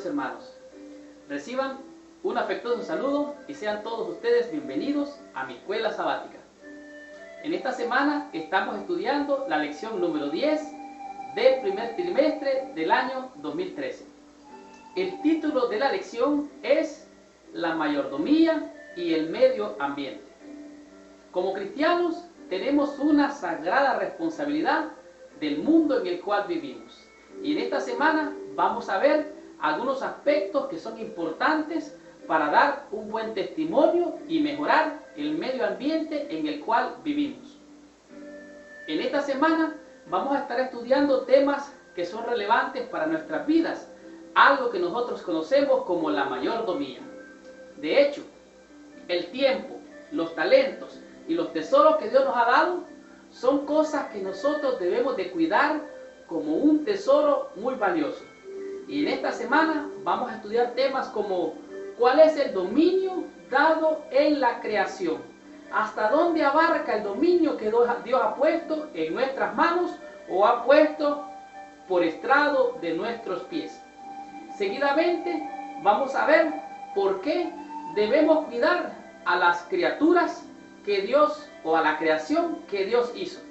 hermanos. Reciban un afectuoso saludo y sean todos ustedes bienvenidos a mi escuela sabática. En esta semana estamos estudiando la lección número 10 del primer trimestre del año 2013. El título de la lección es La mayordomía y el medio ambiente. Como cristianos tenemos una sagrada responsabilidad del mundo en el cual vivimos. Y en esta semana vamos a ver algunos aspectos que son importantes para dar un buen testimonio y mejorar el medio ambiente en el cual vivimos. En esta semana vamos a estar estudiando temas que son relevantes para nuestras vidas, algo que nosotros conocemos como la mayordomía. De hecho, el tiempo, los talentos y los tesoros que Dios nos ha dado son cosas que nosotros debemos de cuidar como un tesoro muy valioso. Y en esta semana vamos a estudiar temas como ¿cuál es el dominio dado en la creación? ¿Hasta dónde abarca el dominio que Dios ha puesto en nuestras manos o ha puesto por estrado de nuestros pies? Seguidamente vamos a ver por qué debemos cuidar a las criaturas que Dios o a la creación que Dios hizo.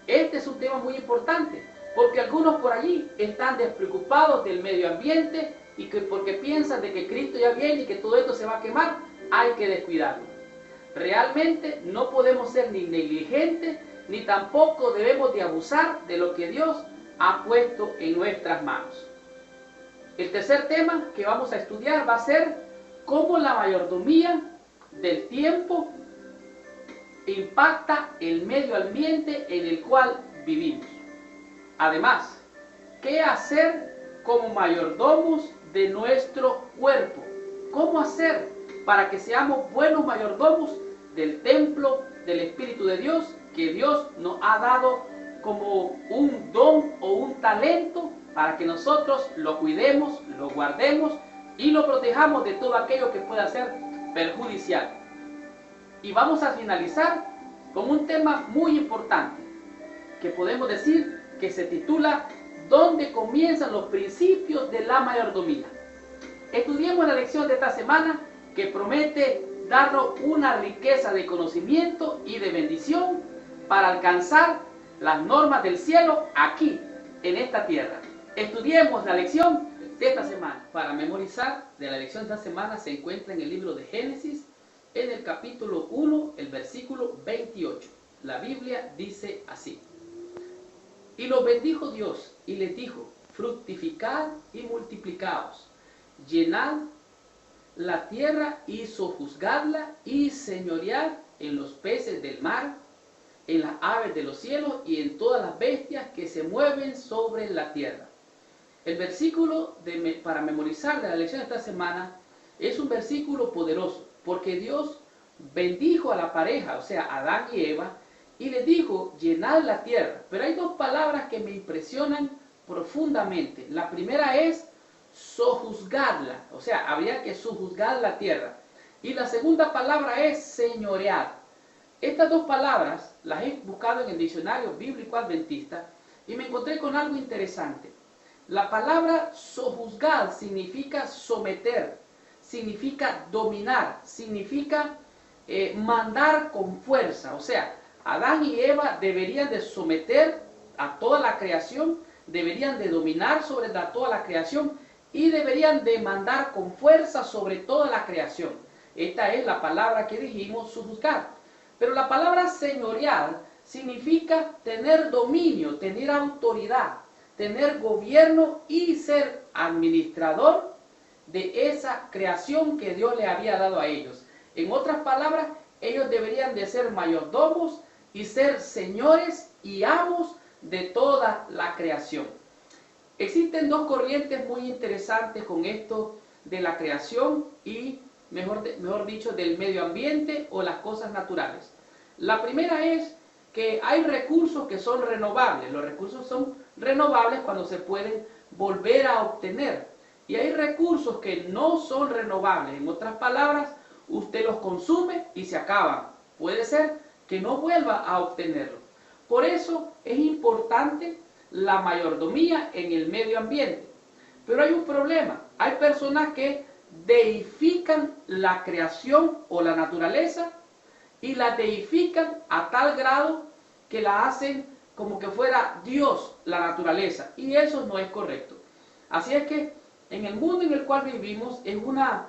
Este es un tema muy importante porque algunos por allí están despreocupados del medio ambiente y que porque piensan de que Cristo ya viene y que todo esto se va a quemar, hay que descuidarlo. Realmente no podemos ser ni negligentes ni tampoco debemos de abusar de lo que Dios ha puesto en nuestras manos. El tercer tema que vamos a estudiar va a ser cómo la mayordomía del tiempo impacta el medio ambiente en el cual vivimos. Además, ¿qué hacer como mayordomos de nuestro cuerpo? ¿Cómo hacer para que seamos buenos mayordomos del templo del Espíritu de Dios que Dios nos ha dado como un don o un talento para que nosotros lo cuidemos, lo guardemos y lo protejamos de todo aquello que pueda ser perjudicial? Y vamos a finalizar con un tema muy importante que podemos decir que se titula ¿Dónde comienzan los principios de la mayordomía? Estudiemos la lección de esta semana que promete darnos una riqueza de conocimiento y de bendición para alcanzar las normas del cielo aquí, en esta tierra. Estudiemos la lección de esta semana. Para memorizar de la lección de esta semana se encuentra en el libro de Génesis, en el capítulo 1, el versículo 28. La Biblia dice así: Y los bendijo Dios y les dijo: fructificad y multiplicaos, llenad la tierra y sojuzgadla y señoread en los peces del mar, en las aves de los cielos y en todas las bestias que se mueven sobre la tierra. El versículo para memorizar de la lección de esta semana es un versículo poderoso porque Dios bendijo a la pareja, o sea, Adán y Eva, y les dijo: llenad la tierra. Pero hay dos palabras que me impresionan profundamente. La primera es sojuzgadla, o sea, habría que sojuzgar la tierra. Y la segunda palabra es señorear. Estas dos palabras las he buscado en el diccionario bíblico adventista y me encontré con algo interesante. La palabra sojuzgar significa someter, significa dominar, significa mandar con fuerza. O sea, Adán y Eva deberían de someter a toda la creación, deberían de dominar sobre toda la creación y deberían de mandar con fuerza sobre toda la creación. Esta es la palabra que dijimos, sojuzgar. Pero la palabra señorear significa tener dominio, tener autoridad, tener gobierno y ser administrador de esa creación que Dios le había dado a ellos. En otras palabras, ellos deberían de ser mayordomos y ser señores y amos de toda la creación. Existen dos corrientes muy interesantes con esto de la creación y, mejor dicho, del medio ambiente o las cosas naturales. La primera es que hay recursos que son renovables. Los recursos son renovables cuando se pueden volver a obtener. Y hay recursos que no son renovables. En otras palabras, usted los consume y se acaban. Puede ser que no vuelva a obtenerlo. Por eso es importante la mayordomía en el medio ambiente. Pero hay un problema. Hay personas que deifican la creación o la naturaleza y la deifican a tal grado que la hacen como que fuera Dios la naturaleza, y eso no es correcto. Así es que en el mundo en el cual vivimos es una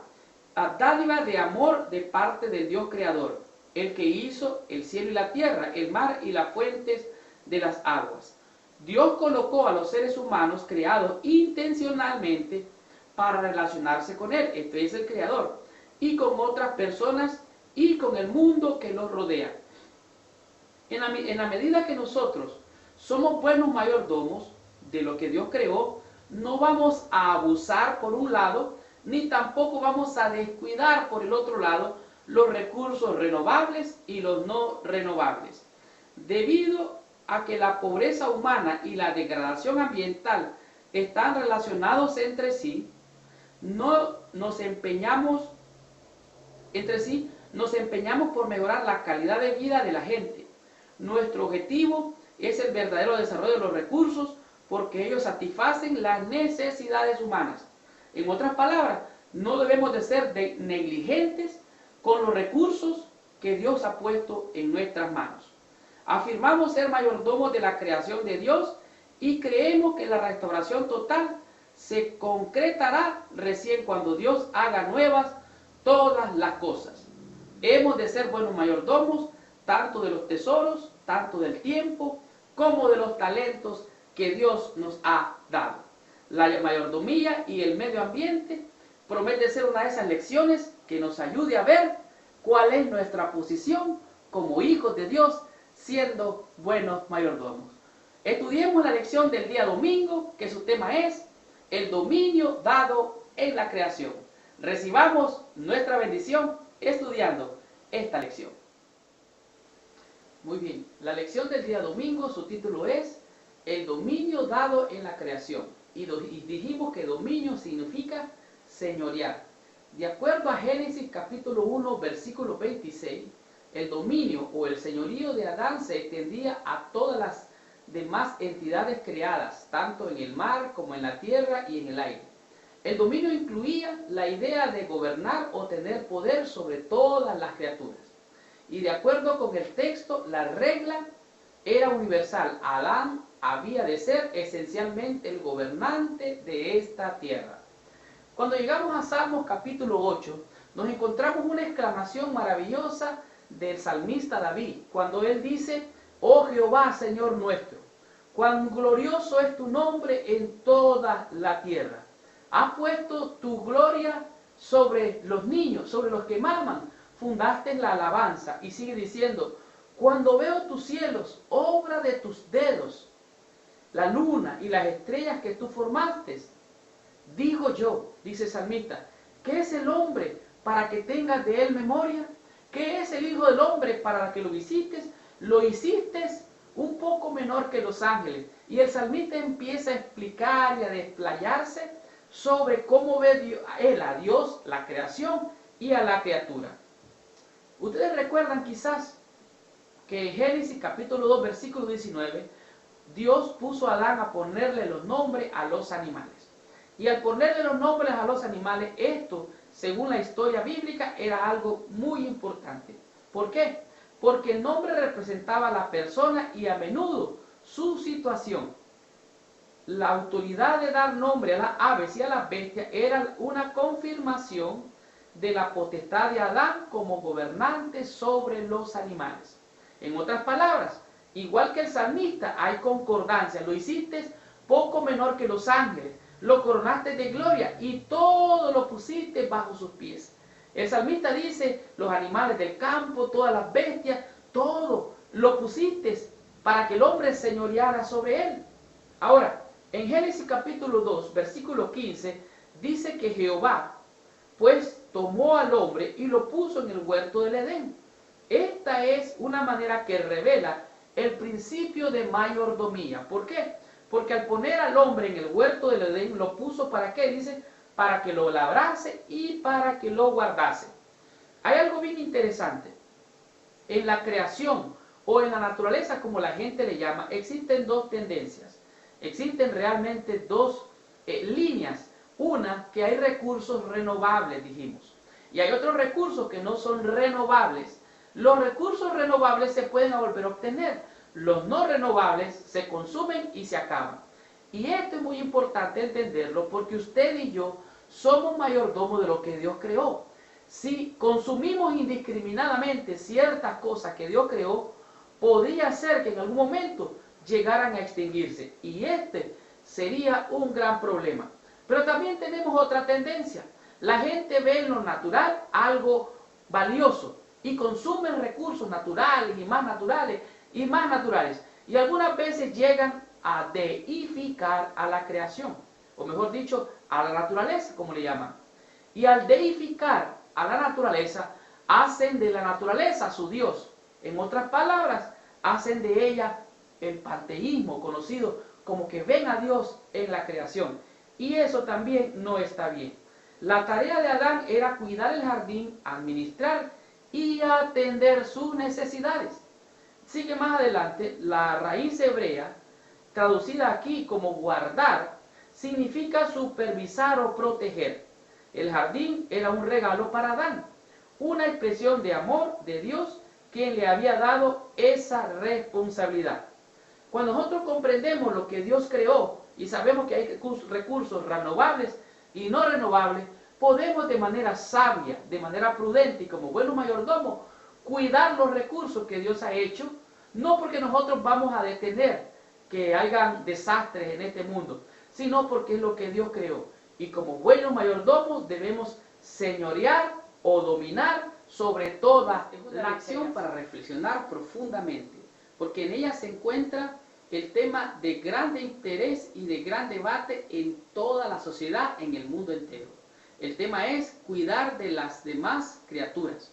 dádiva de amor de parte del Dios creador, el que hizo el cielo y la tierra, el mar y las fuentes de las aguas. Dios colocó a los seres humanos creados intencionalmente para relacionarse con Él, este es el creador, y con otras personas y con el mundo que los rodea. En la medida que nosotros somos buenos mayordomos de lo que Dios creó, no vamos a abusar por un lado, ni tampoco vamos a descuidar por el otro lado los recursos renovables y los no renovables. Debido a que la pobreza humana y la degradación ambiental están relacionados entre sí, nos empeñamos por mejorar la calidad de vida de la gente. Nuestro objetivo es el verdadero desarrollo de los recursos porque ellos satisfacen las necesidades humanas. En otras palabras, no debemos de ser negligentes con los recursos que Dios ha puesto en nuestras manos. Afirmamos ser mayordomos de la creación de Dios y creemos que la restauración total se concretará recién cuando Dios haga nuevas todas las cosas. Hemos de ser buenos mayordomos tanto de los tesoros, tanto del tiempo, como de los talentos que Dios nos ha dado. La mayordomía y el medio ambiente promete ser una de esas lecciones que nos ayude a ver cuál es nuestra posición como hijos de Dios, siendo buenos mayordomos. Estudiemos la lección del día domingo, que su tema es el dominio dado en la creación. Recibamos nuestra bendición estudiando esta lección. Muy bien, la lección del día domingo, su título es el dominio dado en la creación. Y dijimos que dominio significa señorear. De acuerdo a Génesis capítulo 1, versículo 26, el dominio o el señorío de Adán se extendía a todas las demás entidades creadas, tanto en el mar como en la tierra y en el aire. El dominio incluía la idea de gobernar o tener poder sobre todas las criaturas. Y de acuerdo con el texto, la regla era universal. Adán había de ser esencialmente el gobernante de esta tierra. Cuando llegamos a Salmos capítulo 8, nos encontramos una exclamación maravillosa del salmista David, cuando él dice: «Oh Jehová, Señor nuestro, cuán glorioso es tu nombre en toda la tierra. Has puesto tu gloria sobre los niños, sobre los que maman. Fundaste la alabanza». Y sigue diciendo: «Cuando veo tus cielos, obra de tus dedos, la luna y las estrellas que tú formaste, digo yo», dice el salmista, «¿qué es el hombre para que tengas de él memoria? ¿Qué es el hijo del hombre para que lo visites? Lo hiciste un poco menor que los ángeles». Y el salmista empieza a explicar y a desplayarse sobre cómo ve él a Dios, la creación y a la criatura. Ustedes recuerdan quizás que en Génesis capítulo 2, versículo 19, Dios puso a Adán a ponerle los nombres a los animales. Y al ponerle los nombres a los animales, esto, según la historia bíblica, era algo muy importante. ¿Por qué? Porque el nombre representaba a la persona y a menudo su situación. La autoridad de dar nombre a las aves y a las bestias era una confirmación de la potestad de Adán como gobernante sobre los animales. En otras palabras, igual que el salmista, hay concordancia. Lo hiciste poco menor que los ángeles, lo coronaste de gloria y todo lo pusiste bajo sus pies. El salmista dice: los animales del campo, todas las bestias, todo lo pusiste para que el hombre señoreara sobre él. Ahora, en Génesis capítulo 2, versículo 15, dice que Jehová pues tomó al hombre y lo puso en el huerto del Edén. Esta es una manera que revela el principio de mayordomía. ¿Por qué? Porque al poner al hombre en el huerto del Edén, lo puso ¿para qué? Dice, para que lo labrase y para que lo guardase. Hay algo bien interesante. En la creación o en la naturaleza, como la gente le llama, existen dos tendencias. Existen realmente dos líneas Una, que hay recursos renovables, dijimos. Y hay otros recursos que no son renovables. Los recursos renovables se pueden volver a obtener. Los no renovables se consumen y se acaban. Y esto es muy importante entenderlo porque usted y yo somos mayordomos de lo que Dios creó. Si consumimos indiscriminadamente ciertas cosas que Dios creó, podría ser que en algún momento llegaran a extinguirse. Y este sería un gran problema. Pero también tenemos otra tendencia. La gente ve en lo natural algo valioso y consume recursos naturales y más naturales y más naturales. Y algunas veces llegan a deificar a la creación, o mejor dicho, a la naturaleza, como le llaman. Y al deificar a la naturaleza, hacen de la naturaleza su Dios. En otras palabras, hacen de ella el panteísmo, conocido como que ven a Dios en la creación. Y eso también no está bien. La tarea de Adán era cuidar el jardín, administrar y atender sus necesidades. Sigue más adelante, la raíz hebrea, traducida aquí como guardar, significa supervisar o proteger. El jardín era un regalo para Adán, una expresión de amor de Dios quien le había dado esa responsabilidad. Cuando nosotros comprendemos lo que Dios creó y sabemos que hay recursos renovables y no renovables, podemos de manera sabia, de manera prudente y como buenos mayordomos, cuidar los recursos que Dios ha hecho, no porque nosotros vamos a detener que hayan desastres en este mundo, sino porque es lo que Dios creó. Y como buenos mayordomos debemos señorear o dominar sobre toda la acción para reflexionar profundamente, porque en ella se encuentra el tema de grande interés y de gran debate en toda la sociedad, en el mundo entero. El tema es cuidar de las demás criaturas.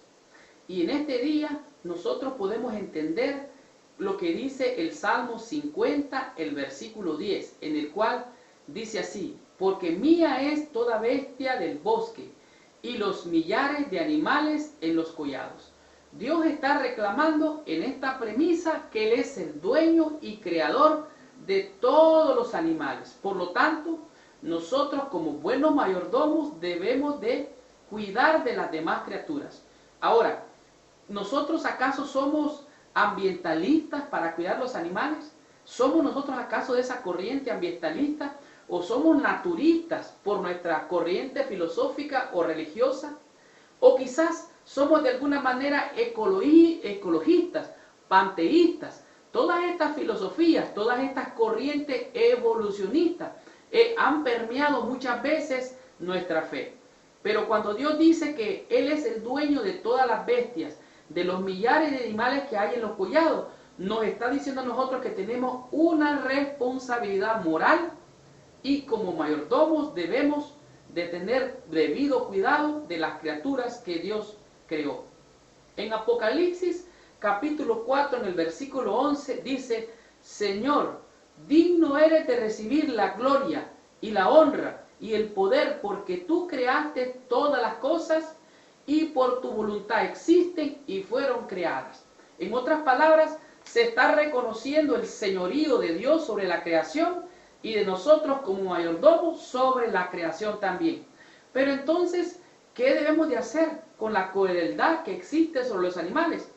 Y en este día nosotros podemos entender lo que dice el Salmo 50, el versículo 10, en el cual dice así: porque mía es toda bestia del bosque y los millares de animales en los collados. Dios está reclamando en esta premisa que Él es el dueño y creador de todos los animales. Por lo tanto, nosotros como buenos mayordomos debemos de cuidar de las demás criaturas. Ahora, ¿nosotros acaso somos ambientalistas para cuidar los animales? ¿Somos nosotros acaso de esa corriente ambientalista? ¿O somos naturistas por nuestra corriente filosófica o religiosa? ¿O quizás somos de alguna manera ecologistas, panteístas? Todas estas filosofías, todas estas corrientes evolucionistas han permeado muchas veces nuestra fe. Pero cuando Dios dice que Él es el dueño de todas las bestias, de los millares de animales que hay en los collados, nos está diciendo a nosotros que tenemos una responsabilidad moral y como mayordomos debemos de tener debido cuidado de las criaturas que Dios creó. En Apocalipsis capítulo 4 en el versículo 11 dice: Señor, digno eres de recibir la gloria y la honra y el poder, porque tú creaste todas las cosas y por tu voluntad existen y fueron creadas. En otras palabras, se está reconociendo el señorío de Dios sobre la creación y de nosotros como mayordomos sobre la creación también. Pero entonces, ¿qué debemos de hacer con la crueldad que existe sobre los animales?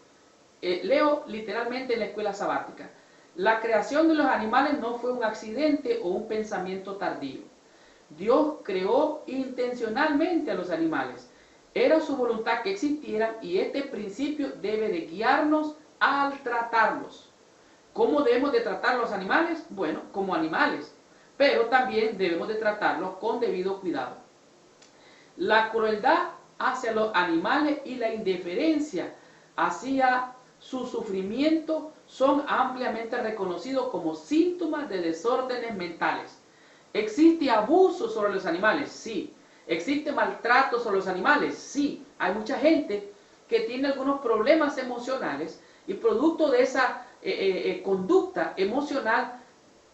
Leo literalmente en la escuela sabática: la creación de los animales no fue un accidente o un pensamiento tardío. Dios creó intencionalmente a los animales. Era su voluntad que existieran y este principio debe de guiarnos al tratarlos. ¿Cómo debemos de tratar a los animales? Bueno, como animales, pero también debemos de tratarlos con debido cuidado. La crueldad hacia los animales y la indiferencia hacia su sufrimiento son ampliamente reconocidos como síntomas de desórdenes mentales. ¿Existe abuso sobre los animales? Sí. ¿Existe maltrato sobre los animales? Sí. Hay mucha gente que tiene algunos problemas emocionales y producto de esa conducta emocional,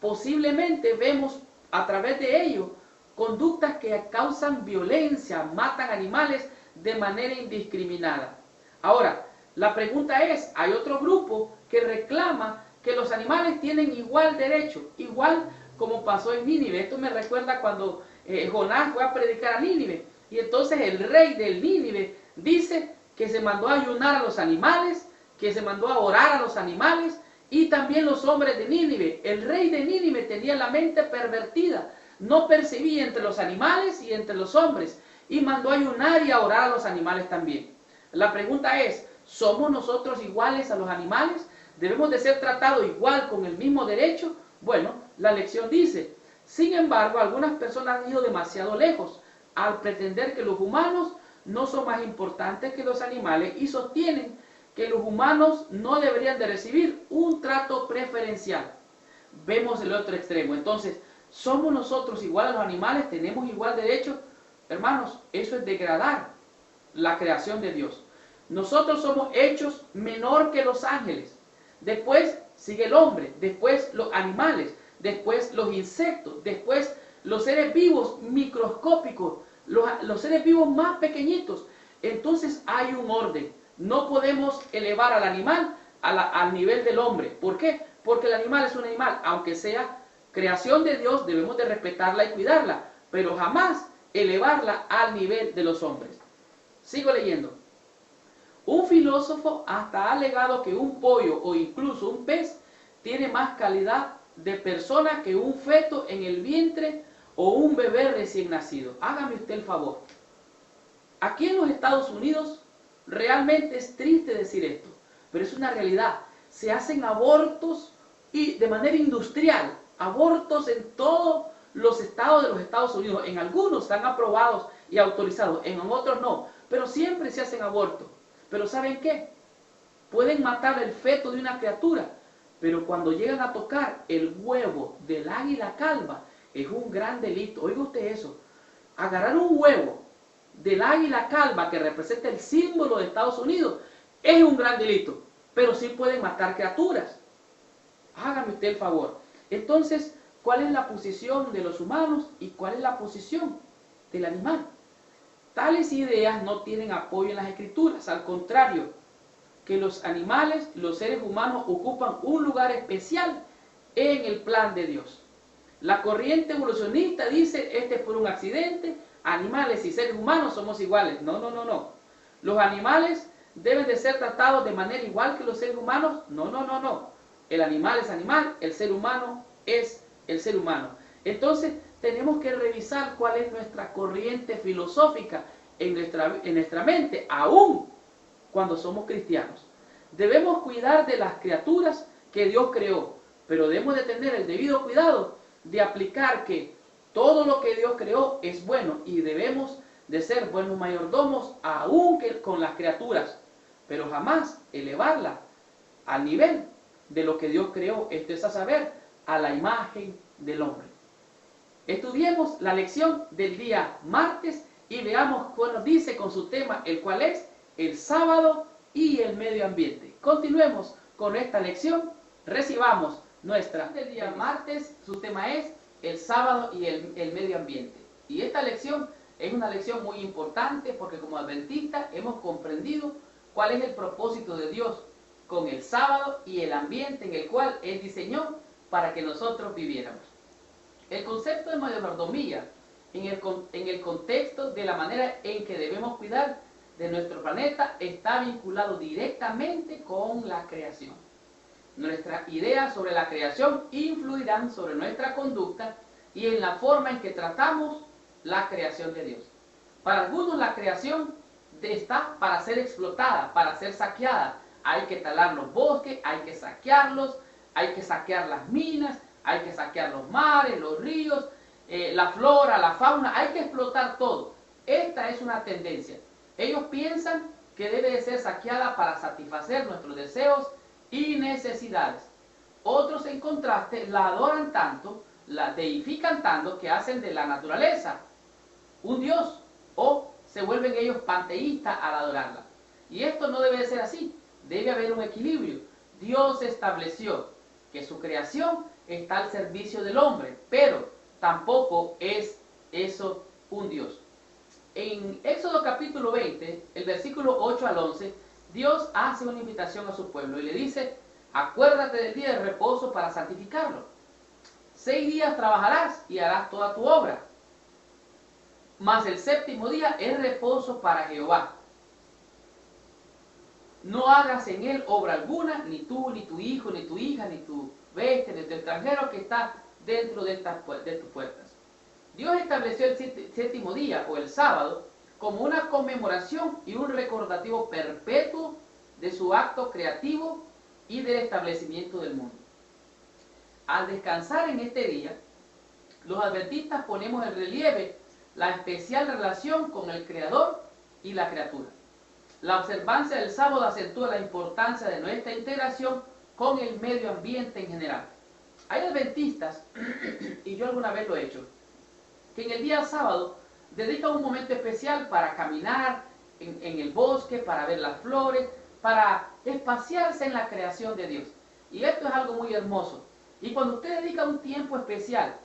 posiblemente vemos a través de ello conductas que causan violencia, matan animales de manera indiscriminada. Ahora, la pregunta es, hay otro grupo que reclama que los animales tienen igual derecho, igual como pasó en Nínive. Esto me recuerda cuando Jonás fue a predicar a Nínive. Y entonces el rey del Nínive dice que se mandó a ayunar a los animales, que se mandó a orar a los animales y también los hombres de Nínive. El rey de Nínive tenía la mente pervertida, no percibía entre los animales y entre los hombres y mandó a ayunar y a orar a los animales también. La pregunta es, ¿somos nosotros iguales a los animales? ¿Debemos de ser tratados igual con el mismo derecho? Bueno, la lección dice, sin embargo, algunas personas han ido demasiado lejos al pretender que los humanos no son más importantes que los animales y sostienen que los humanos no deberían de recibir un trato preferencial. Vemos el otro extremo. Entonces, ¿somos nosotros igual a los animales? ¿Tenemos igual derecho? Hermanos, eso es degradar la creación de Dios. Nosotros somos hechos menor que los ángeles. Después sigue el hombre, después los animales, después los insectos, después los seres vivos microscópicos, los seres vivos más pequeñitos. Entonces hay un orden. No podemos elevar al animal al nivel del hombre. ¿Por qué? Porque el animal es un animal. Aunque sea creación de Dios, debemos de respetarla y cuidarla, pero jamás elevarla al nivel de los hombres. Sigo leyendo. Un filósofo hasta ha alegado que un pollo o incluso un pez tiene más calidad de persona que un feto en el vientre o un bebé recién nacido. Hágame usted el favor. Aquí en los Estados Unidos realmente es triste decir esto, pero es una realidad. Se hacen abortos y de manera industrial, abortos en todos los estados de los Estados Unidos. En algunos están aprobados y autorizados, en otros no, pero siempre se hacen abortos. Pero ¿saben qué? Pueden matar el feto de una criatura, pero cuando llegan a tocar el huevo del águila calva, es un gran delito. Oiga usted eso. Agarrar un huevo del águila calva, que representa el símbolo de Estados Unidos, es un gran delito. Pero sí pueden matar criaturas. Hágame usted el favor. Entonces, ¿cuál es la posición de los humanos y cuál es la posición del animal? Tales ideas no tienen apoyo en las Escrituras. Al contrario, que los animales, los seres humanos ocupan un lugar especial en el plan de Dios. La corriente evolucionista dice, este es por un accidente, animales y seres humanos somos iguales. No, no, no, no. Los animales deben de ser tratados de manera igual que los seres humanos. No, no, no, no. El animal es animal, el ser humano es el ser humano. Entonces, tenemos que revisar cuál es nuestra corriente filosófica en nuestra mente, aún cuando somos cristianos. Debemos cuidar de las criaturas que Dios creó, pero debemos de tener el debido cuidado de aplicar que todo lo que Dios creó es bueno y debemos de ser buenos mayordomos aún con las criaturas, pero jamás elevarla al nivel de lo que Dios creó, esto es a saber, a la imagen del hombre. Estudiemos la lección del día martes y veamos qué nos dice con su tema, el cual es el sábado y el medio ambiente. Continuemos con esta lección, recibamos nuestra del día martes, su tema es el sábado y el medio ambiente. Y esta lección es una lección muy importante porque como adventistas hemos comprendido cuál es el propósito de Dios con el sábado y el ambiente en el cual Él diseñó para que nosotros viviéramos. El concepto de mayordomía en el contexto de la manera en que debemos cuidar de nuestro planeta está vinculado directamente con la creación. Nuestras ideas sobre la creación influirán sobre nuestra conducta y en la forma en que tratamos la creación de Dios. Para algunos la creación está para ser explotada, para ser saqueada. Hay que talar los bosques, hay que saquearlos, hay que saquear las minas, hay que saquear los mares, los ríos, la flora, la fauna, hay que explotar todo. Esta es una tendencia. Ellos piensan que debe de ser saqueada para satisfacer nuestros deseos y necesidades. Otros, en contraste, la adoran tanto, la deifican tanto, que hacen de la naturaleza un dios, o se vuelven ellos panteístas al adorarla. Y esto no debe de ser así, debe haber un equilibrio. Dios estableció que su creación está al servicio del hombre, pero tampoco es eso un dios. En Éxodo capítulo 20, el versículo 8 al 11, Dios hace una invitación a su pueblo y le dice, acuérdate del día de reposo para santificarlo. 6 días trabajarás y harás toda tu obra. mas el séptimo día es reposo para Jehová. No hagas en él obra alguna, ni tú, ni tu hijo, ni tu hija, ni tu bestia, ni tu extranjero que está dentro de tus puertas. Dios estableció el séptimo día, o el sábado, como una conmemoración y un recordativo perpetuo de su acto creativo y del establecimiento del mundo. Al descansar en este día, los adventistas ponemos en relieve la especial relación con el Creador y la criatura. La observancia del sábado acentúa la importancia de nuestra integración con el medio ambiente en general. Hay adventistas, y yo alguna vez lo he hecho, que en el día sábado dedican un momento especial para caminar en el bosque, para ver las flores, para espaciarse en la creación de Dios. Y esto es algo muy hermoso. Y cuando usted dedica un tiempo especial,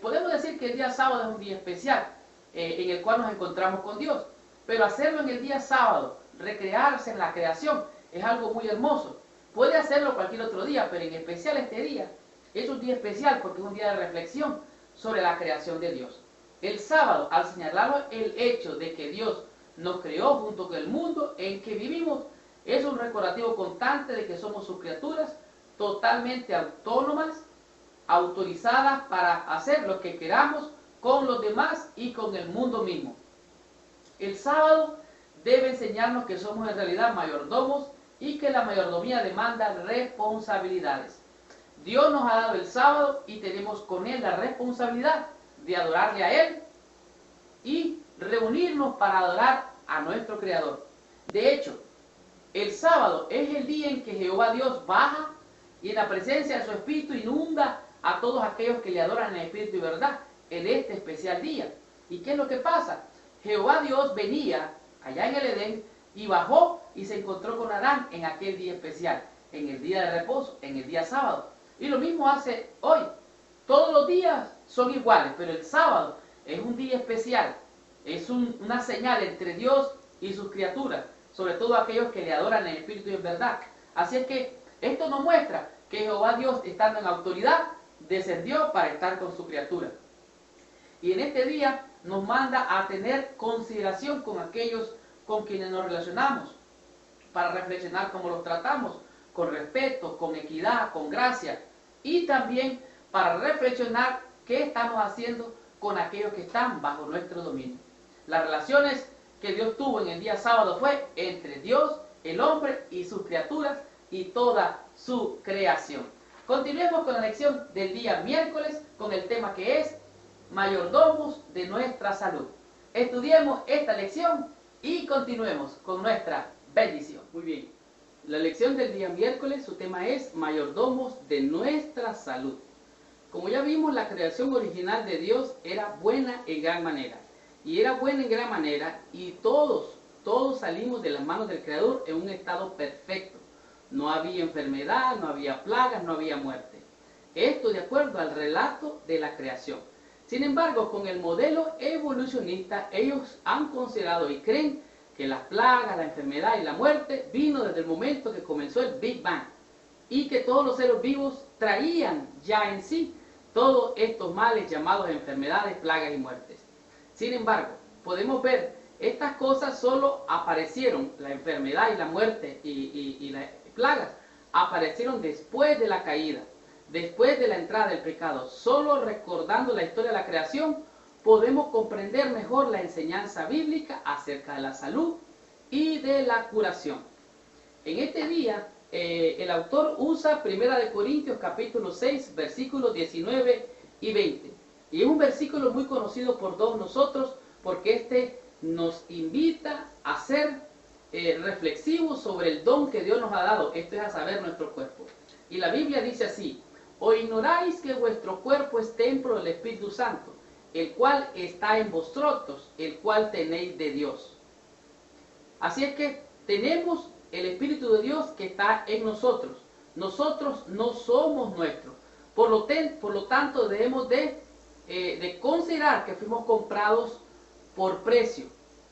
podemos decir que el día sábado es un día especial en el cual nos encontramos con Dios. Pero hacerlo en el día sábado, recrearse en la creación, es algo muy hermoso. Puede hacerlo cualquier otro día, pero en especial este día es un día especial porque es un día de reflexión sobre la creación de Dios. El sábado, al señalar el hecho de que Dios nos creó junto con el mundo en que vivimos, es un recordativo constante de que somos sus criaturas totalmente autónomas, autorizadas para hacer lo que queramos con los demás y con el mundo mismo. El sábado debe enseñarnos que somos en realidad mayordomos y que la mayordomía demanda responsabilidades. Dios nos ha dado el sábado y tenemos con él la responsabilidad de adorarle a él y reunirnos para adorar a nuestro Creador. De hecho, el sábado es el día en que Jehová Dios baja y en la presencia de su Espíritu inunda a todos aquellos que le adoran en Espíritu y verdad en este especial día. ¿Y qué es lo que pasa? Jehová Dios venía allá en el Edén y bajó y se encontró con Adán en aquel día especial, en el día de reposo, en el día sábado. Y lo mismo hace hoy. Todos los días son iguales, pero el sábado es un día especial. Es una señal entre Dios y sus criaturas, sobre todo aquellos que le adoran en espíritu y en verdad. Así es que esto nos muestra que Jehová Dios, estando en autoridad, descendió para estar con su criatura. Y en este día nos manda a tener consideración con aquellos con quienes nos relacionamos, para reflexionar cómo los tratamos, con respeto, con equidad, con gracia, y también para reflexionar qué estamos haciendo con aquellos que están bajo nuestro dominio. Las relaciones que Dios tuvo en el día sábado fue entre Dios, el hombre y sus criaturas y toda su creación. Continuemos con la lección del día miércoles con el tema que es mayordomos de nuestra salud. Estudiemos esta lección y continuemos con nuestra bendición. Muy bien. La lección del día miércoles, su tema es mayordomos de nuestra salud. Como ya vimos, la creación original de Dios era buena en gran manera. Y era buena en gran manera y todos salimos de las manos del Creador en un estado perfecto. No había enfermedad, no había plagas, no había muerte. Esto de acuerdo al relato de la creación. Sin embargo, con el modelo evolucionista, ellos han considerado y creen que las plagas, la enfermedad y la muerte vino desde el momento que comenzó el Big Bang y que todos los seres vivos traían ya en sí todos estos males llamados enfermedades, plagas y muertes. Sin embargo, podemos ver, estas cosas solo aparecieron, la enfermedad y la muerte y las plagas, aparecieron después de la caída, después de la entrada del pecado. Solo recordando la historia de la creación, podemos comprender mejor la enseñanza bíblica acerca de la salud y de la curación. En este día, el autor usa 1 Corintios capítulo 6, versículos 19 y 20. Y es un versículo muy conocido por todos nosotros porque este nos invita a ser reflexivos sobre el don que Dios nos ha dado, esto es a saber nuestro cuerpo. Y la Biblia dice así: ¿o ignoráis que vuestro cuerpo es templo del Espíritu Santo, el cual está en vosotros, el cual tenéis de Dios? Así es que tenemos el Espíritu de Dios que está en nosotros. Nosotros no somos nuestros. Por lo tanto, debemos de considerar que fuimos comprados por precio.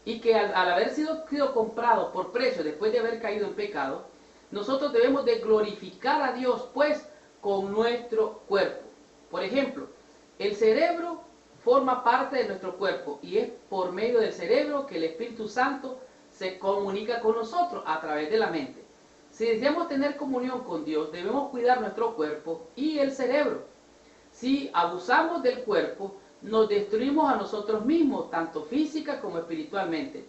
Y que al haber sido comprados por precio después de haber caído en pecado, nosotros debemos de glorificar a Dios, pues, con nuestro cuerpo. Por ejemplo, el cerebro forma parte de nuestro cuerpo y es por medio del cerebro que el Espíritu Santo se comunica con nosotros a través de la mente. Si deseamos tener comunión con Dios, debemos cuidar nuestro cuerpo y el cerebro. Si abusamos del cuerpo, nos destruimos a nosotros mismos, tanto física como espiritualmente.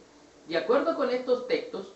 De acuerdo con estos textos,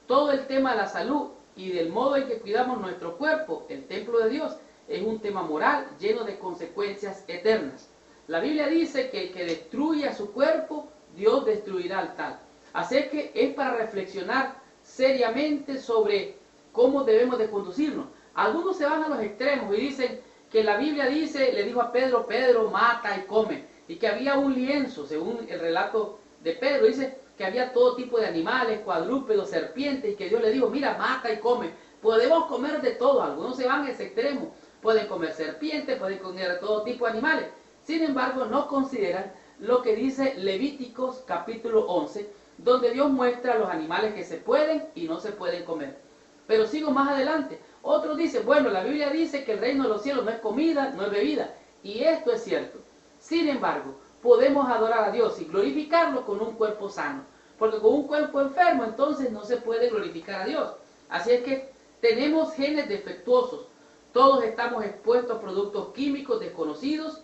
todo el tema de la salud y del modo en que cuidamos nuestro cuerpo, el templo de Dios, es un tema moral lleno de consecuencias eternas. La Biblia dice que el que destruya su cuerpo, Dios destruirá al tal. Así que es para reflexionar seriamente sobre cómo debemos de conducirnos. Algunos se van a los extremos y dicen que la Biblia dice, le dijo a Pedro, Pedro, mata y come. Y que había un lienzo, según el relato de Pedro, dice que había todo tipo de animales, cuadrúpedos, serpientes, y que Dios le dijo, mira, mata y come. Podemos comer de todo, algunos se van a ese extremo. Pueden comer serpientes, pueden comer todo tipo de animales. Sin embargo, no consideran lo que dice Levíticos capítulo 11, donde Dios muestra los animales que se pueden y no se pueden comer. Pero sigo más adelante. Otros dicen, bueno, la Biblia dice que el reino de los cielos no es comida, no es bebida. Y esto es cierto. Sin embargo, podemos adorar a Dios y glorificarlo con un cuerpo sano. Porque con un cuerpo enfermo, entonces no se puede glorificar a Dios. Así es que tenemos genes defectuosos. Todos estamos expuestos a productos químicos desconocidos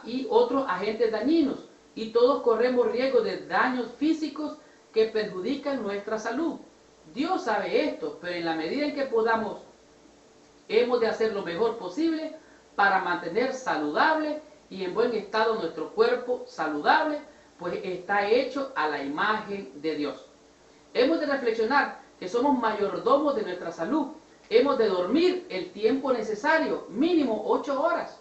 y otros agentes dañinos. Y todos corremos riesgo de daños físicos que perjudican nuestra salud. Dios sabe esto, pero en la medida en que podamos, hemos de hacer lo mejor posible para mantener saludable y en buen estado nuestro cuerpo saludable, pues está hecho a la imagen de Dios. Hemos de reflexionar que somos mayordomos de nuestra salud. Hemos de dormir el tiempo necesario, mínimo 8 horas.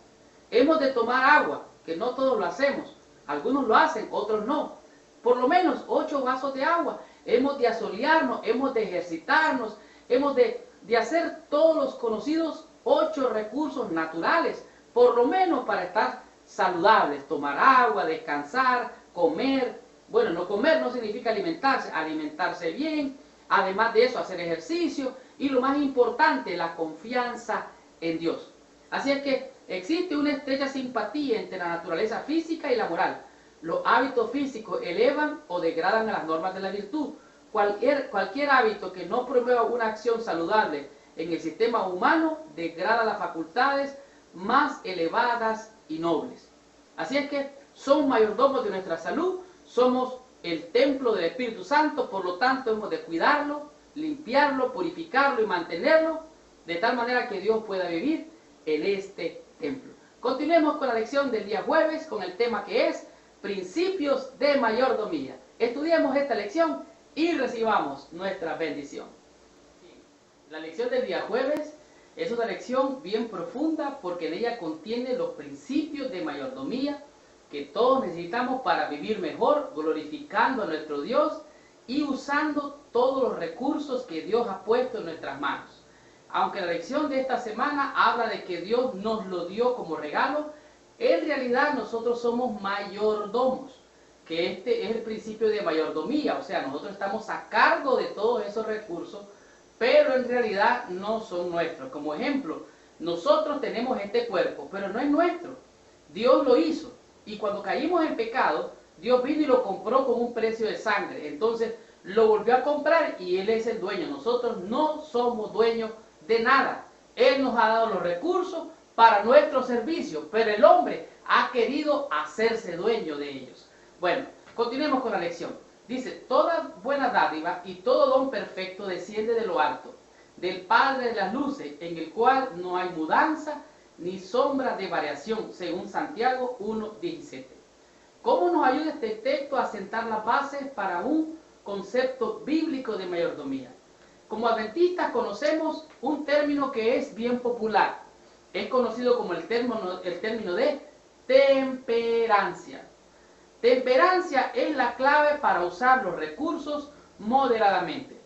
Hemos de tomar agua, que no todos lo hacemos. Algunos lo hacen, otros no. Por lo menos 8 vasos de agua. Hemos de asolearnos, hemos de ejercitarnos, hemos de hacer todos los conocidos 8 recursos naturales, por lo menos para estar saludables. Tomar agua, descansar, comer. Bueno, no comer no significa alimentarse, alimentarse bien. Además de eso, hacer ejercicio. Y lo más importante, la confianza en Dios. Así es que existe una estrecha simpatía entre la naturaleza física y la moral. Los hábitos físicos elevan o degradan a las normas de la virtud. Cualquier hábito que no promueva una acción saludable en el sistema humano degrada las facultades más elevadas y nobles. Así es que somos mayordomos de nuestra salud, somos el templo del Espíritu Santo, por lo tanto hemos de cuidarlo, limpiarlo, purificarlo y mantenerlo, de tal manera que Dios pueda vivir en este templo. Continuemos con la lección del día jueves con el tema que es principios de mayordomía. Estudiemos esta lección y recibamos nuestra bendición. La lección del día jueves es una lección bien profunda porque en ella contiene los principios de mayordomía que todos necesitamos para vivir mejor, glorificando a nuestro Dios y usando todos los recursos que Dios ha puesto en nuestras manos. Aunque la lección de esta semana habla de que Dios nos lo dio como regalo, en realidad nosotros somos mayordomos, que este es el principio de mayordomía, o sea, nosotros estamos a cargo de todos esos recursos, pero en realidad no son nuestros. Como ejemplo, nosotros tenemos este cuerpo, pero no es nuestro. Dios lo hizo, y cuando caímos en pecado, Dios vino y lo compró con un precio de sangre. Entonces lo volvió a comprar y Él es el dueño. Nosotros no somos dueños de nada. Él nos ha dado los recursos para nuestro servicio, pero el hombre ha querido hacerse dueño de ellos. Bueno, continuemos con la lección. Dice, toda buena dádiva y todo don perfecto desciende de lo alto, del Padre de las luces, en el cual no hay mudanza ni sombra de variación, según Santiago 1:17. ¿Cómo nos ayuda este texto a sentar las bases para un concepto bíblico de mayordomía? Como adventistas conocemos un término que es bien popular. Es conocido como el término de temperancia. Temperancia es la clave para usar los recursos moderadamente.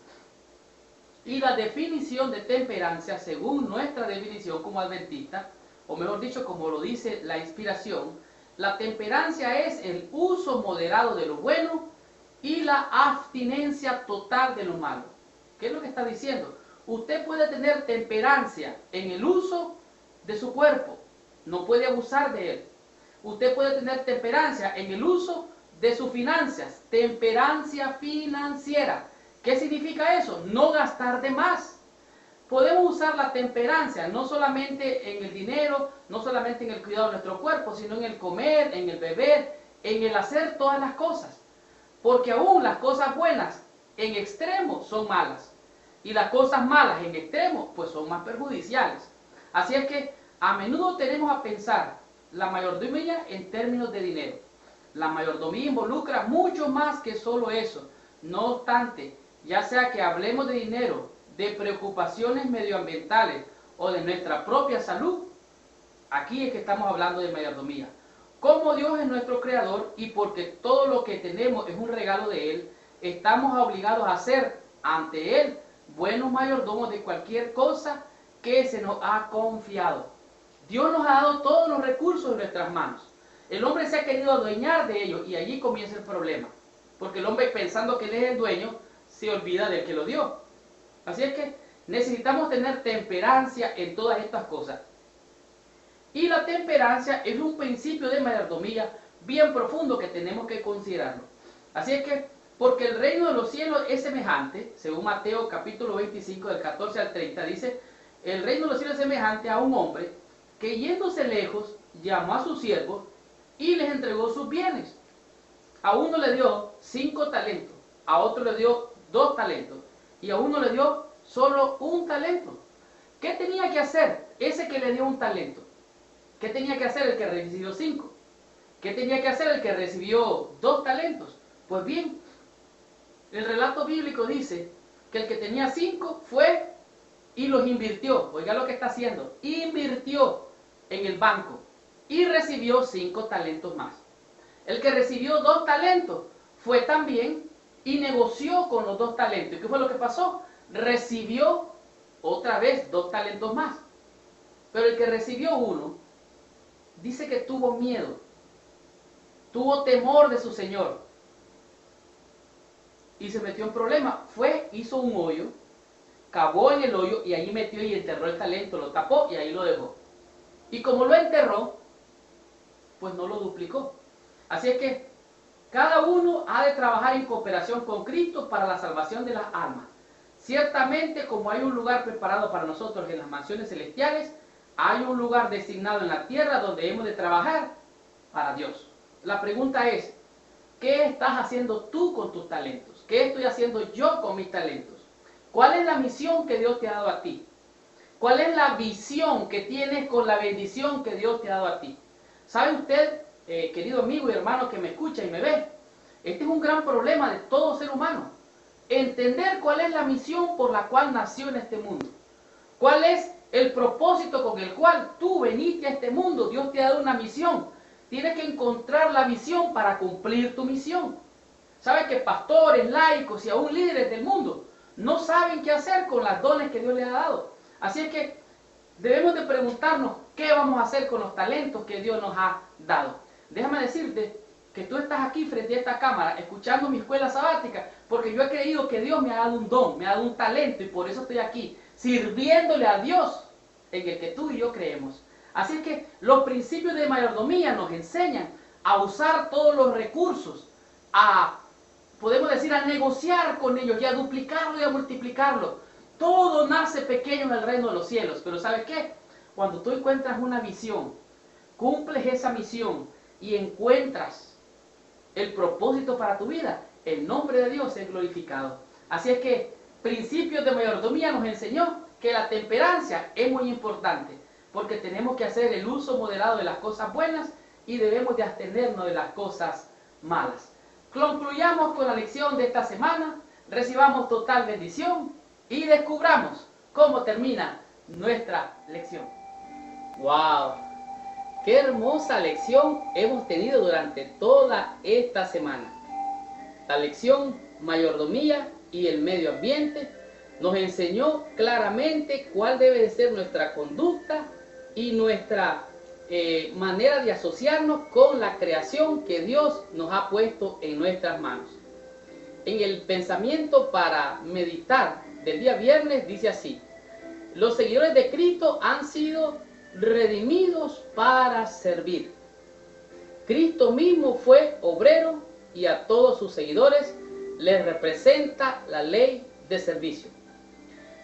Y la definición de temperancia, según nuestra definición como adventistas, o mejor dicho, como lo dice la inspiración, la temperancia es el uso moderado de lo bueno y la abstinencia total de lo malo. ¿Qué es lo que está diciendo? Usted puede tener temperancia en el uso de su cuerpo, no puede abusar de él. usted puede tener temperancia en el uso de sus finanzas, temperancia financiera. ¿Qué significa eso? No gastar de más. Podemos usar la temperancia no solamente en el dinero, no solamente en el cuidado de nuestro cuerpo, sino en el comer, en el beber, en el hacer todas las cosas. Porque aún las cosas buenas en extremo son malas. Y las cosas malas en extremo pues son más perjudiciales. Así es que a menudo tenemos a pensar la mayordomía en términos de dinero. La mayordomía involucra mucho más que solo eso. No obstante, ya sea que hablemos de dinero, de preocupaciones medioambientales o de nuestra propia salud, aquí es que estamos hablando de mayordomía. Como Dios es nuestro creador y porque todo lo que tenemos es un regalo de Él, estamos obligados a ser ante Él buenos mayordomos de cualquier cosa que se nos ha confiado. Dios nos ha dado todos los recursos en nuestras manos. El hombre se ha querido adueñar de ellos y allí comienza el problema. Porque el hombre, pensando que él es el dueño, se olvida del que lo dio. Así es que necesitamos tener temperancia en todas estas cosas. Y la temperancia es un principio de mayordomía bien profundo que tenemos que considerarlo. Así es que, porque el reino de los cielos es semejante, según Mateo capítulo 25 del 14 al 30, dice, el reino de los cielos es semejante a un hombre que yéndose lejos llamó a sus siervos y les entregó sus bienes. A uno le dio 5 talentos, a otro le dio 2 talentos y a uno le dio solo 1 talento. ¿Qué tenía que hacer ese que le dio 1 talento? ¿Qué tenía que hacer el que recibió 5? ¿Qué tenía que hacer el que recibió 2 talentos? Pues bien, el relato bíblico dice que el que tenía 5 fue y los invirtió. Oiga lo que está haciendo. Invirtió en el banco y recibió 5 talentos más. El que recibió 2 talentos fue también y negoció con los 2 talentos. ¿Y qué fue lo que pasó? Recibió otra vez 2 talentos más. Pero el que recibió 1, dice que tuvo miedo, tuvo temor de su señor y se metió en problemas. Fue, hizo un hoyo, cavó en el hoyo y ahí metió y enterró el talento, lo tapó y ahí lo dejó. Y como lo enterró, pues no lo duplicó. Así es que cada uno ha de trabajar en cooperación con Cristo para la salvación de las almas. Ciertamente, como hay un lugar preparado para nosotros en las mansiones celestiales, hay un lugar designado en la tierra donde hemos de trabajar para Dios. La pregunta es, ¿qué estás haciendo tú con tus talentos? ¿Qué estoy haciendo yo con mis talentos? ¿Cuál es la misión que Dios te ha dado a ti? ¿Cuál es la visión que tienes con la bendición que Dios te ha dado a ti? ¿Sabe usted, querido amigo y hermano que me escucha y me ve? Este es un gran problema de todo ser humano. Entender cuál es la misión por la cual nació en este mundo. ¿Cuál es el propósito con el cual tú veniste a este mundo? Dios te ha dado una misión. Tienes que encontrar la misión para cumplir tu misión. ¿Sabes que pastores, laicos y aún líderes del mundo no saben qué hacer con las dones que Dios les ha dado? Así es que debemos de preguntarnos qué vamos a hacer con los talentos que Dios nos ha dado. Déjame decirte que tú estás aquí frente a esta cámara escuchando mi escuela sabática porque yo he creído que Dios me ha dado un don, me ha dado un talento y por eso estoy aquí sirviéndole a Dios en el que tú y yo creemos. Así es que los principios de mayordomía nos enseñan a usar todos los recursos, podemos decir, a negociar con ellos y a duplicarlo y a multiplicarlo. Todo nace pequeño en el reino de los cielos, pero ¿sabes qué? Cuando tú encuentras una visión, cumples esa misión y encuentras el propósito para tu vida, el nombre de Dios es glorificado. Así es que Principios de Mayordomía nos enseñó que la temperancia es muy importante, porque tenemos que hacer el uso moderado de las cosas buenas y debemos de abstenernos de las cosas malas. Concluyamos con la lección de esta semana, recibamos total bendición y descubramos cómo termina nuestra lección. ¡Wow! ¡Qué hermosa lección hemos tenido durante toda esta semana! La lección Mayordomía y el medio ambiente nos enseñó claramente cuál debe de ser nuestra conducta y nuestra manera de asociarnos con la creación que Dios nos ha puesto en nuestras manos. En el pensamiento para meditar del día viernes dice así: los seguidores de Cristo han sido redimidos para servir. Cristo mismo fue obrero y a todos sus seguidores les representa la ley de servicio.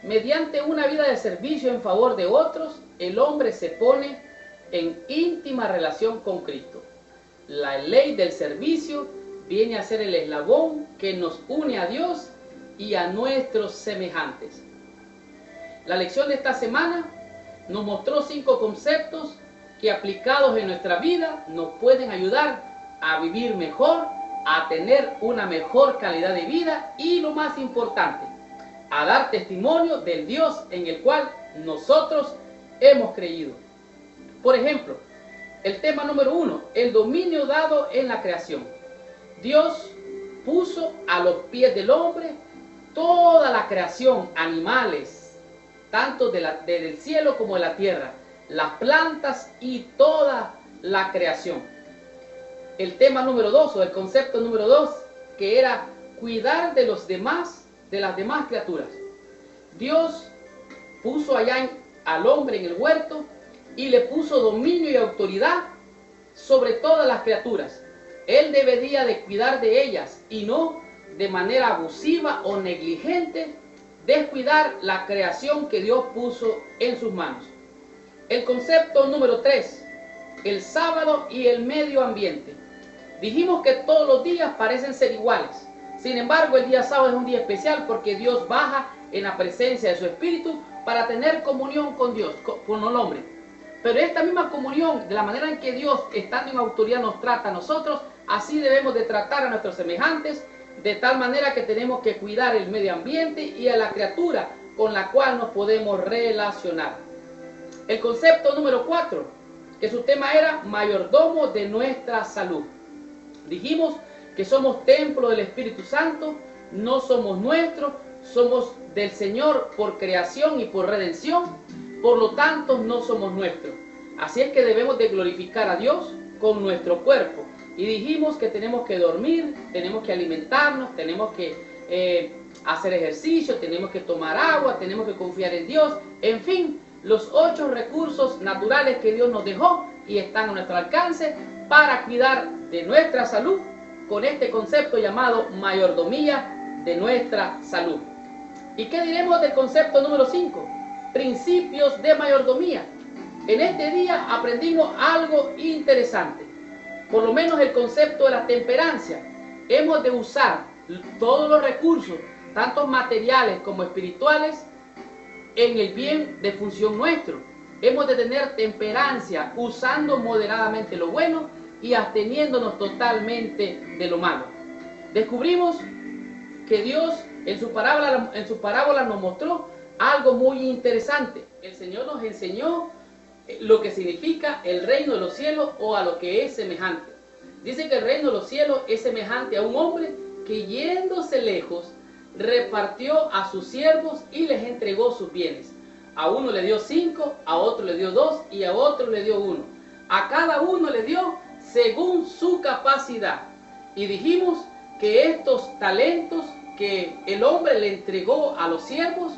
Mediante una vida de servicio en favor de otros, el hombre se pone en íntima relación con Cristo. La ley del servicio viene a ser el eslabón que nos une a Dios y a nuestros semejantes. La lección de esta semana nos mostró 5 conceptos que aplicados en nuestra vida nos pueden ayudar a vivir mejor, a tener una mejor calidad de vida y, lo más importante, a dar testimonio del Dios en el cual nosotros hemos creído. Por ejemplo, el tema número 1, el dominio dado en la creación. Dios puso a los pies del hombre toda la creación, animales, tanto del cielo como de la tierra, las plantas y toda la creación. El tema número 2, o el concepto número 2, que era cuidar de los demás, de las demás criaturas. Dios puso allá al hombre en el huerto y le puso dominio y autoridad sobre todas las criaturas. Él debería de cuidar de ellas y no de manera abusiva o negligente descuidar la creación que Dios puso en sus manos. El concepto número 3, el sábado y el medio ambiente. Dijimos que todos los días parecen ser iguales. Sin embargo, el día sábado es un día especial porque Dios baja en la presencia de su Espíritu para tener comunión con Dios, con el hombre. Pero esta misma comunión, de la manera en que Dios, estando en autoridad, nos trata a nosotros, así debemos de tratar a nuestros semejantes, de tal manera que tenemos que cuidar el medio ambiente y a la criatura con la cual nos podemos relacionar. El concepto número 4, que su tema era mayordomo de nuestra salud. Dijimos que somos templo del Espíritu Santo, no somos nuestros, somos del Señor por creación y por redención, por lo tanto no somos nuestros. Así es que debemos de glorificar a Dios con nuestro cuerpo. Y dijimos que tenemos que dormir, tenemos que alimentarnos, tenemos que hacer ejercicio, tenemos que tomar agua, tenemos que confiar en Dios, en fin, los 8 recursos naturales que Dios nos dejó y están a nuestro alcance para cuidar de nuestra salud con este concepto llamado mayordomía de nuestra salud. ¿Y qué diremos del concepto número 5? Principios de mayordomía. En este día aprendimos algo interesante, por lo menos el concepto de la temperancia. Hemos de usar todos los recursos, tanto materiales como espirituales, en el bien de función nuestro. Hemos de tener temperancia, usando moderadamente lo bueno y absteniéndonos totalmente de lo malo. Descubrimos que Dios en su parábola nos mostró algo muy interesante. El Señor nos enseñó lo que significa el reino de los cielos o a lo que es semejante. Dice que el reino de los cielos es semejante a un hombre que, yéndose lejos, repartió a sus siervos y les entregó sus bienes. A uno le dio 5, a otro le dio 2 y a otro le dio 1. A cada uno le dio según su capacidad. Y dijimos que estos talentos que el hombre le entregó a los siervos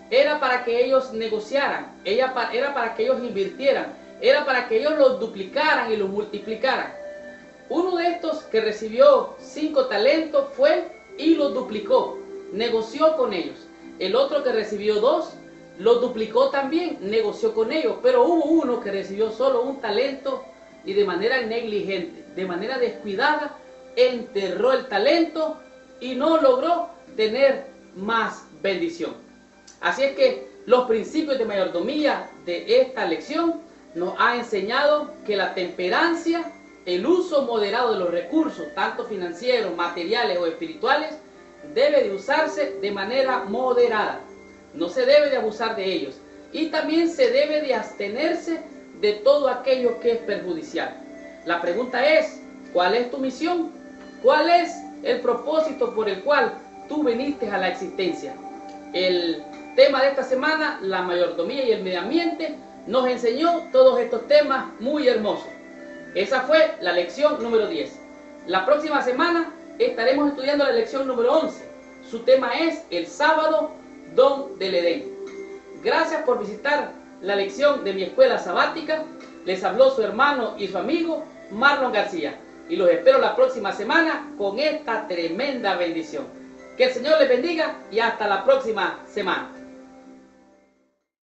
era para que ellos negociaran, era para que ellos invirtieran, era para que ellos los duplicaran y los multiplicaran. Uno de estos que recibió 5 talentos fue y los duplicó, negoció con ellos. El otro que recibió 2 los duplicó también, negoció con ellos. Pero hubo uno que recibió solo 1 talento y de manera negligente, de manera descuidada, enterró el talento y no logró tener más bendición. Así es que los principios de mayordomía de esta lección nos ha enseñado que la temperancia, el uso moderado de los recursos, tanto financieros, materiales o espirituales, debe de usarse de manera moderada. No se debe de abusar de ellos. Y también se debe de abstenerse de todo aquello que es perjudicial. La pregunta es, ¿cuál es tu misión? ¿Cuál es el propósito por el cual tú viniste a la existencia? El tema de esta semana, la mayordomía y el medio ambiente, nos enseñó todos estos temas muy hermosos. Esa fue la lección número 10. La próxima semana estaremos estudiando la lección número 11. Su tema es el sábado, don del Edén. Gracias por visitar la lección de mi escuela sabática. Les habló su hermano y su amigo Marlon García. Y los espero la próxima semana con esta tremenda bendición. Que el Señor les bendiga y hasta la próxima semana.